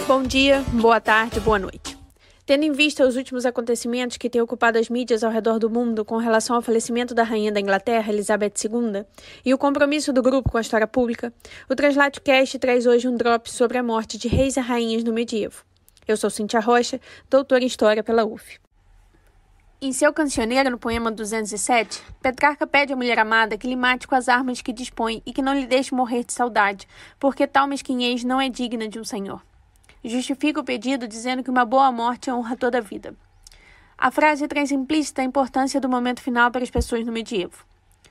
Bom dia, boa tarde, boa noite. Tendo em vista os últimos acontecimentos que têm ocupado as mídias ao redor do mundo com relação ao falecimento da rainha da Inglaterra, Elizabeth II, e o compromisso do grupo com a história pública, o TranslatioCast traz hoje um drop sobre a morte de reis e rainhas no medievo. Eu sou Cíntia Rocha, doutora em História pela UF. Em seu cancioneiro, no poema 207, Petrarca pede à mulher amada que lhe mate com as armas que dispõe e que não lhe deixe morrer de saudade, porque tal mesquinhez não é digna de um senhor. Justifica o pedido dizendo que uma boa morte honra toda a vida. A frase traz implícita a importância do momento final para as pessoas no medievo.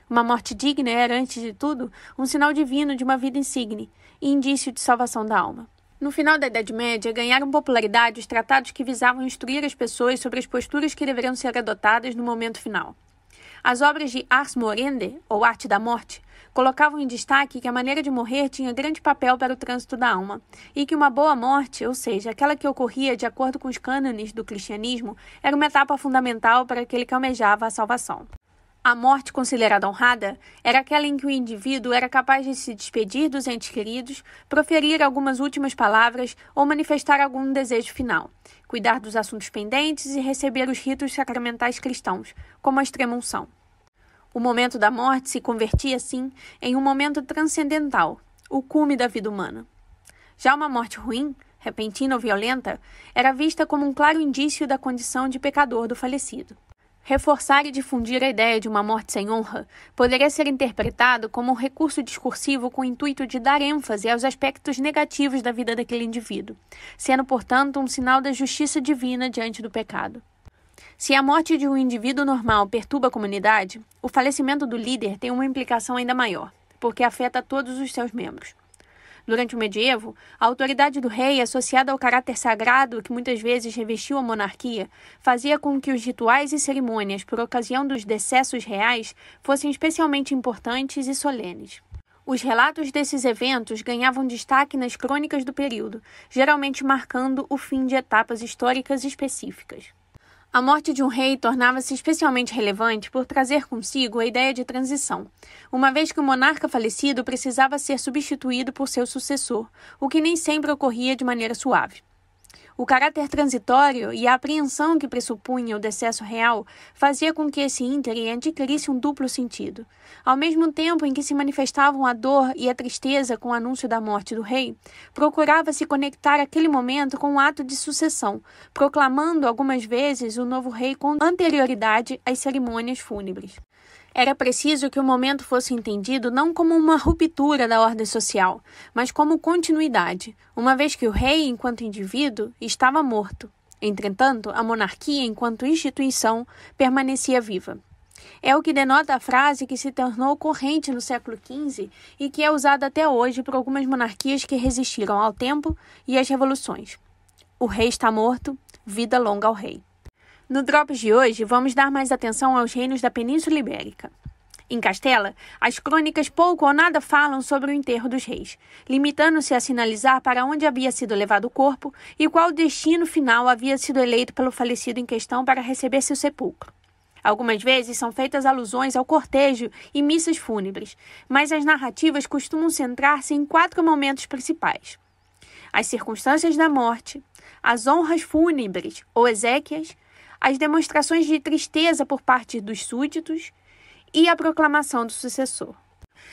Uma morte digna era, antes de tudo, um sinal divino de uma vida insigne e indício de salvação da alma. No final da Idade Média, ganharam popularidade os tratados que visavam instruir as pessoas sobre as posturas que deveriam ser adotadas no momento final. As obras de Ars Moriendi, ou Arte da Morte, colocavam em destaque que a maneira de morrer tinha grande papel para o trânsito da alma, e que uma boa morte, ou seja, aquela que ocorria de acordo com os cânones do cristianismo, era uma etapa fundamental para aquele que almejava a salvação. A morte considerada honrada era aquela em que o indivíduo era capaz de se despedir dos entes queridos, proferir algumas últimas palavras ou manifestar algum desejo final, cuidar dos assuntos pendentes e receber os ritos sacramentais cristãos, como a extrema-unção. O momento da morte se convertia, assim, em um momento transcendental, o cume da vida humana. Já uma morte ruim, repentina ou violenta, era vista como um claro indício da condição de pecador do falecido. Reforçar e difundir a ideia de uma morte sem honra poderia ser interpretado como um recurso discursivo com o intuito de dar ênfase aos aspectos negativos da vida daquele indivíduo, sendo, portanto, um sinal da justiça divina diante do pecado. Se a morte de um indivíduo normal perturba a comunidade, o falecimento do líder tem uma implicação ainda maior, porque afeta todos os seus membros. Durante o medievo, a autoridade do rei, associada ao caráter sagrado que muitas vezes revestiu a monarquia, fazia com que os rituais e cerimônias por ocasião dos decessos reais fossem especialmente importantes e solenes. Os relatos desses eventos ganhavam destaque nas crônicas do período, geralmente marcando o fim de etapas históricas específicas. A morte de um rei tornava-se especialmente relevante por trazer consigo a ideia de transição, uma vez que o monarca falecido precisava ser substituído por seu sucessor, o que nem sempre ocorria de maneira suave. O caráter transitório e a apreensão que pressupunha o decesso real fazia com que esse ínterim adquirisse um duplo sentido. Ao mesmo tempo em que se manifestavam a dor e a tristeza com o anúncio da morte do rei, procurava-se conectar aquele momento com o ato de sucessão, proclamando algumas vezes o novo rei com anterioridade às cerimônias fúnebres. Era preciso que o momento fosse entendido não como uma ruptura da ordem social, mas como continuidade, uma vez que o rei, enquanto indivíduo, estava morto. Entretanto, a monarquia, enquanto instituição, permanecia viva. É o que denota a frase que se tornou corrente no século XV e que é usada até hoje por algumas monarquias que resistiram ao tempo e às revoluções. O rei está morto, vida longa ao rei. No Drops de hoje, vamos dar mais atenção aos reinos da Península Ibérica. Em Castela, as crônicas pouco ou nada falam sobre o enterro dos reis, limitando-se a sinalizar para onde havia sido levado o corpo e qual destino final havia sido eleito pelo falecido em questão para receber seu sepulcro. Algumas vezes são feitas alusões ao cortejo e missas fúnebres, mas as narrativas costumam centrar-se em 4 momentos principais: as circunstâncias da morte, as honras fúnebres ou exéquias, as demonstrações de tristeza por parte dos súditos e a proclamação do sucessor.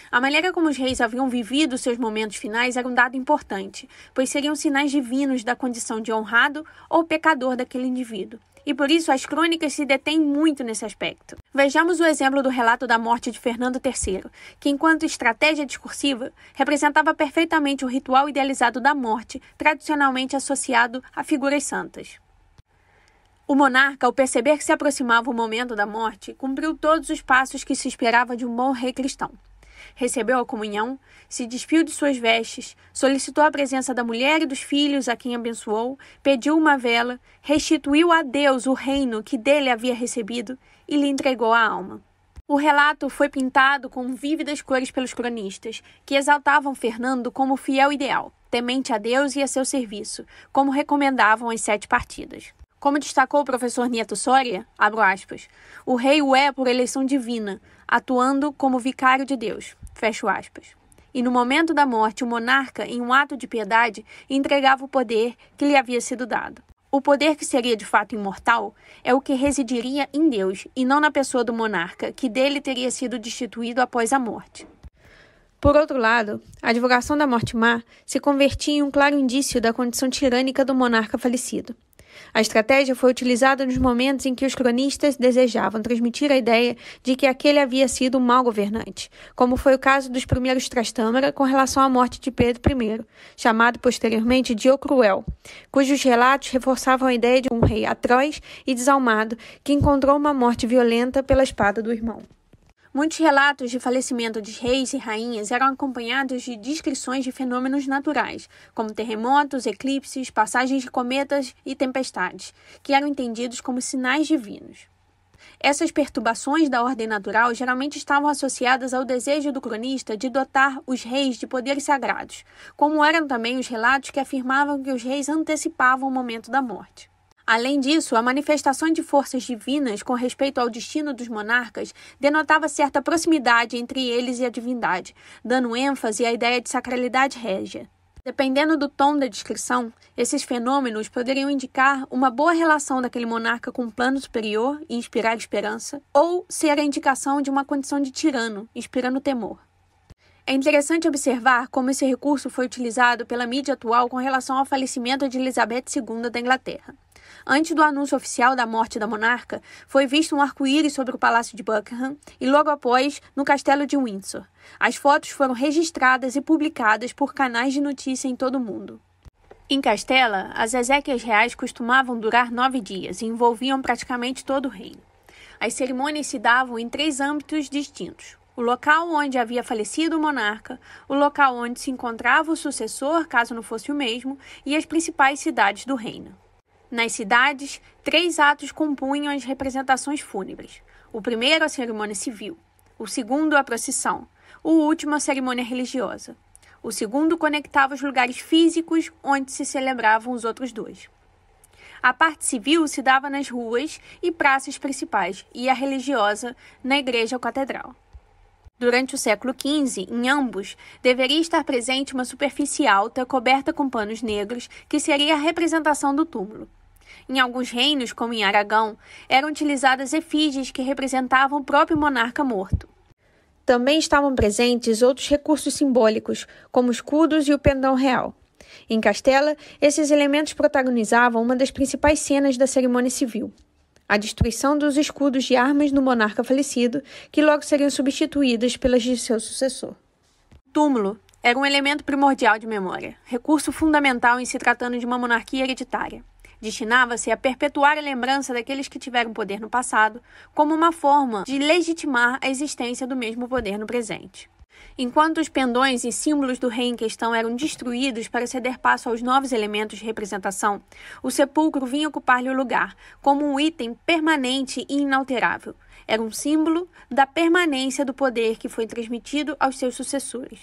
A maneira como os reis haviam vivido seus momentos finais era um dado importante, pois seriam sinais divinos da condição de honrado ou pecador daquele indivíduo, e por isso as crônicas se detêm muito nesse aspecto. Vejamos o exemplo do relato da morte de Fernando III, que, enquanto estratégia discursiva, representava perfeitamente o ritual idealizado da morte, tradicionalmente associado a figuras santas. O monarca, ao perceber que se aproximava o momento da morte, cumpriu todos os passos que se esperava de um bom rei cristão. Recebeu a comunhão, se despiu de suas vestes, solicitou a presença da mulher e dos filhos a quem abençoou, pediu uma vela, restituiu a Deus o reino que dele havia recebido e lhe entregou a alma. O relato foi pintado com vívidas cores pelos cronistas, que exaltavam Fernando como fiel ideal, temente a Deus e a seu serviço, como recomendavam as 7 partidas. Como destacou o professor Nieto Soria, abro aspas, o rei o é por eleição divina, atuando como vicário de Deus, fecho aspas. E no momento da morte, o monarca, em um ato de piedade, entregava o poder que lhe havia sido dado. O poder que seria de fato imortal é o que residiria em Deus e não na pessoa do monarca, que dele teria sido destituído após a morte. Por outro lado, a divulgação da morte má se convertia em um claro indício da condição tirânica do monarca falecido. A estratégia foi utilizada nos momentos em que os cronistas desejavam transmitir a ideia de que aquele havia sido um mau governante, como foi o caso dos primeiros Trastâmara com relação à morte de Pedro I, chamado posteriormente de O Cruel, cujos relatos reforçavam a ideia de um rei atroz e desalmado que encontrou uma morte violenta pela espada do irmão. Muitos relatos de falecimento de reis e rainhas eram acompanhados de descrições de fenômenos naturais, como terremotos, eclipses, passagens de cometas e tempestades, que eram entendidos como sinais divinos. Essas perturbações da ordem natural geralmente estavam associadas ao desejo do cronista de dotar os reis de poderes sagrados, como eram também os relatos que afirmavam que os reis antecipavam o momento da morte. Além disso, a manifestação de forças divinas com respeito ao destino dos monarcas denotava certa proximidade entre eles e a divindade, dando ênfase à ideia de sacralidade régia. Dependendo do tom da descrição, esses fenômenos poderiam indicar uma boa relação daquele monarca com um plano superior e inspirar esperança, ou ser a indicação de uma condição de tirano, inspirando temor. É interessante observar como esse recurso foi utilizado pela mídia atual com relação ao falecimento de Elizabeth II da Inglaterra. Antes do anúncio oficial da morte da monarca, foi visto um arco-íris sobre o Palácio de Buckingham e logo após, no Castelo de Windsor. As fotos foram registradas e publicadas por canais de notícia em todo o mundo. Em Castela, as exéquias reais costumavam durar 9 dias e envolviam praticamente todo o reino. As cerimônias se davam em 3 âmbitos distintos: o local onde havia falecido o monarca, o local onde se encontrava o sucessor, caso não fosse o mesmo, e as principais cidades do reino. Nas cidades, 3 atos compunham as representações fúnebres. O primeiro, a cerimônia civil. O segundo, a procissão. O último, a cerimônia religiosa. O segundo conectava os lugares físicos onde se celebravam os outros 2. A parte civil se dava nas ruas e praças principais e a religiosa na igreja ou catedral. Durante o século XV, em ambos, deveria estar presente uma superfície alta coberta com panos negros, que seria a representação do túmulo. Em alguns reinos, como em Aragão, eram utilizadas efígies que representavam o próprio monarca morto. Também estavam presentes outros recursos simbólicos, como escudos e o pendão real. Em Castela, esses elementos protagonizavam uma das principais cenas da cerimônia civil: a destruição dos escudos de armas do monarca falecido, que logo seriam substituídas pelas de seu sucessor. O túmulo era um elemento primordial de memória, recurso fundamental em se tratando de uma monarquia hereditária. Destinava-se a perpetuar a lembrança daqueles que tiveram poder no passado, como uma forma de legitimar a existência do mesmo poder no presente. Enquanto os pendões e símbolos do rei em questão eram destruídos para ceder passo aos novos elementos de representação, o sepulcro vinha ocupar-lhe o lugar, como um item permanente e inalterável. Era um símbolo da permanência do poder que foi transmitido aos seus sucessores.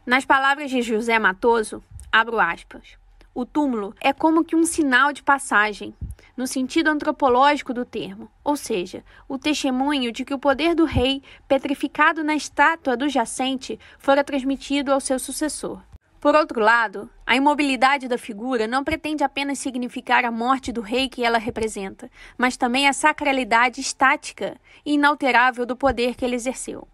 Nas palavras de José Matoso, abro aspas, o túmulo é como que um sinal de passagem, no sentido antropológico do termo, ou seja, o testemunho de que o poder do rei, petrificado na estátua do jacente, fora transmitido ao seu sucessor. Por outro lado, a imobilidade da figura não pretende apenas significar a morte do rei que ela representa, mas também a sacralidade estática e inalterável do poder que ele exerceu.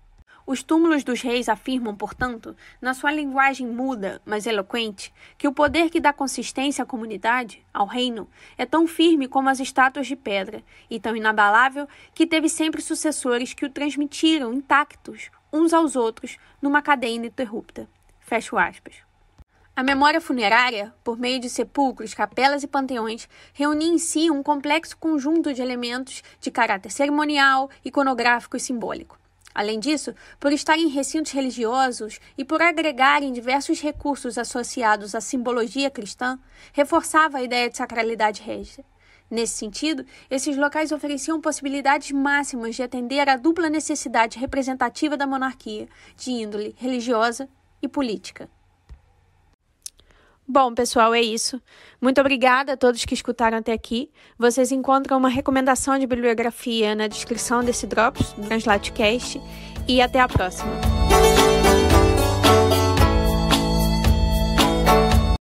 Os túmulos dos reis afirmam, portanto, na sua linguagem muda, mas eloquente, que o poder que dá consistência à comunidade, ao reino, é tão firme como as estátuas de pedra, e tão inabalável que teve sempre sucessores que o transmitiram intactos, uns aos outros, numa cadeia ininterrupta. Fecho aspas. A memória funerária, por meio de sepulcros, capelas e panteões, reunia em si um complexo conjunto de elementos de caráter cerimonial, iconográfico e simbólico. Além disso, por estar em recintos religiosos e por agregarem diversos recursos associados à simbologia cristã, reforçava a ideia de sacralidade régia. Nesse sentido, esses locais ofereciam possibilidades máximas de atender à dupla necessidade representativa da monarquia, de índole religiosa e política. Bom, pessoal, é isso. Muito obrigada a todos que escutaram até aqui. Vocês encontram uma recomendação de bibliografia na descrição desse Drops, do TranslatioCast, e até a próxima.